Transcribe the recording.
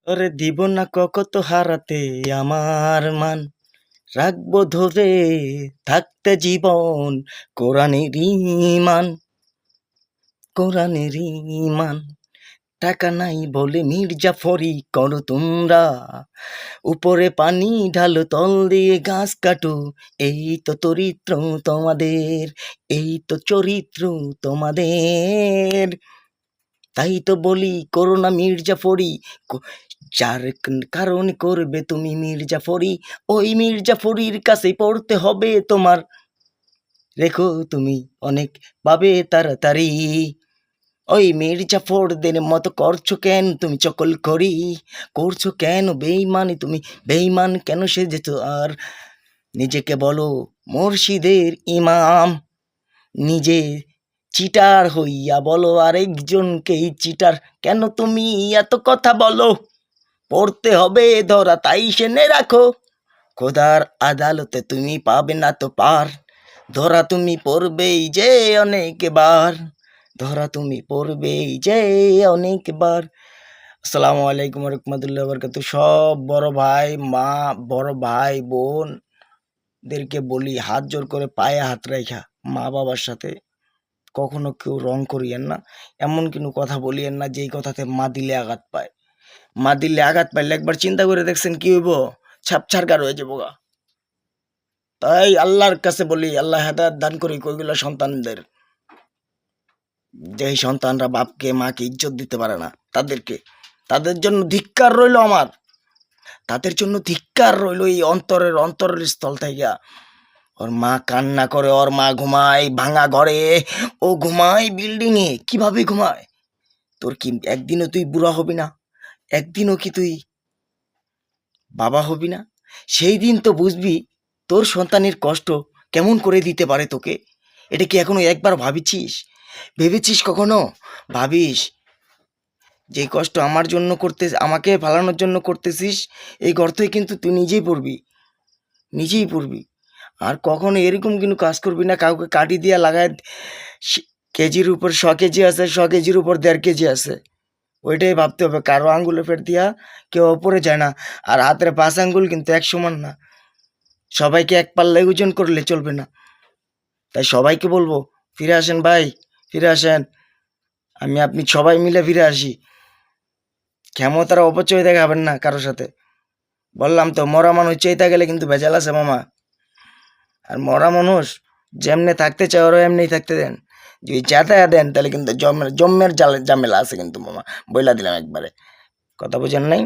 ওরে দিব না কত হারাতে আমার মান, রাখবো ধরে থাকতে জীবন, কোরআনের ইমান, কোরআনের ইমান। টাকা নাই বলে মির্জাফরি করো তোমরা, উপরে পানি ঢালো তল দিয়ে গাছ কাটো, এই তো চরিত্র তোমাদের, এই তো চরিত্র তোমাদের। তাই তো বলি করো না মির্জাফরি, যার কারণে করবে তুমি মির্জাফরি, ওই মির্জাফরির কাছে পড়তে হবে তোমার, রেখো তুমি অনেক পাবে তাড়াতাড়ি। ওই মির্জাফরদের মতো করছো কেন তুমি চকল করি, করছো কেন বেইমানি তুমি, বেইমান কেন সেজেছো আর, নিজেকে বলো মুর্শিদের ইমাম, নিজে চিটার হইয়া বলো আরেকজনকেই চিটার, কেন তুমি এত কথা বলো, পড়তে হবে ধরা তাই সেনে রাখো, খোদার আদালতে তুমি পাবে না তো পার, ধরা তুমি পড়বেই যে অনেকবার, ধরা তুমি পড়বেই যে অনেকবার। আসসালামু আলাইকুম রহমতুল্লাহ বরকাতু। সব বড় ভাই মা, বড় ভাই বোনদেরকে বলি হাত জোর করে পায়ে হাত রাখা, মা বাবার সাথে কখনো কেউ রং করিয়েন না, এমন কোনো কথা বলিয়েন না যেই কথাতে মা দিলে আঘাত পায়। মা দিলে আঘাত পাইলে একবার চিন্তা করে দেখছেন কি হইব, ছাপছাড়গার হয়ে যাবো গা। তাই আল্লাহর কাছে বলি, আল্লাহ হেদায়েত দান করি ওইগুলো সন্তানদের, যেই সন্তানরা বাপকে মাকে ইজ্জত দিতে পারে না, তাদেরকে, তাদের জন্য ধিক্কার রইল আমার, তাদের জন্য ধিক্কার রইল এই অন্তরের স্থল থেকে। ওর মা কান্না করে, ওর মা ঘুমায় ভাঙা ঘরে, ও ঘুমায় বিল্ডিং এ, কিভাবে ঘুমায়? তোর কি একদিনও তুই বুড়া হবি না? একদিনও কি তুই বাবা হবি না? সেই দিন তো বুঝবি তোর সন্তানের কষ্ট কেমন করে দিতে পারে তোকে। এটা কি এখনো একবার ভেবেছিস কখনো? ভাবিস যে কষ্ট আমার জন্য করতে, আমাকে ফালানোর জন্য করতেছিস, এই গর্তই কিন্তু তুই নিজেই পড়বি। আর কখনো এরকম কিন্তু কাজ করবি না, কাউকে কাটি দিয়া লাগায়, কেজির উপর 100 কেজি আছে, 100 কেজির উপর 1.5 কেজি আছে, ওইটাই ভাবতে হবে। কারো আঙ্গুলে ফের দিয়া কেউ ওপরে যায় না, আর হাতের 5 আঙ্গুল কিন্তু এক সমান না, সবাইকে এক পাল্লায় ওজন করলে চলবে না। তাই সবাইকে বলবো ফিরে আসেন ভাই, ফিরে আসেন, আমি আপনি সবাই মিলে ফিরে আসি। ক্ষমতার অপচয় দেখাবেন না কারোর সাথে, বললাম তো মরা মানুষ চাইতে গেলে কিন্তু ভেজাল আছে মামা। আর মরা মানুষ যেমনে থাকতে চায় ওরা এমনি থাকতে দেন, যদি চেতায়া দেন তাহলে কিন্তু জম্মের ঝামেলা আছে কিন্তু মামা, বইলা দিলাম একবারে, কথা বুঝেন নাই।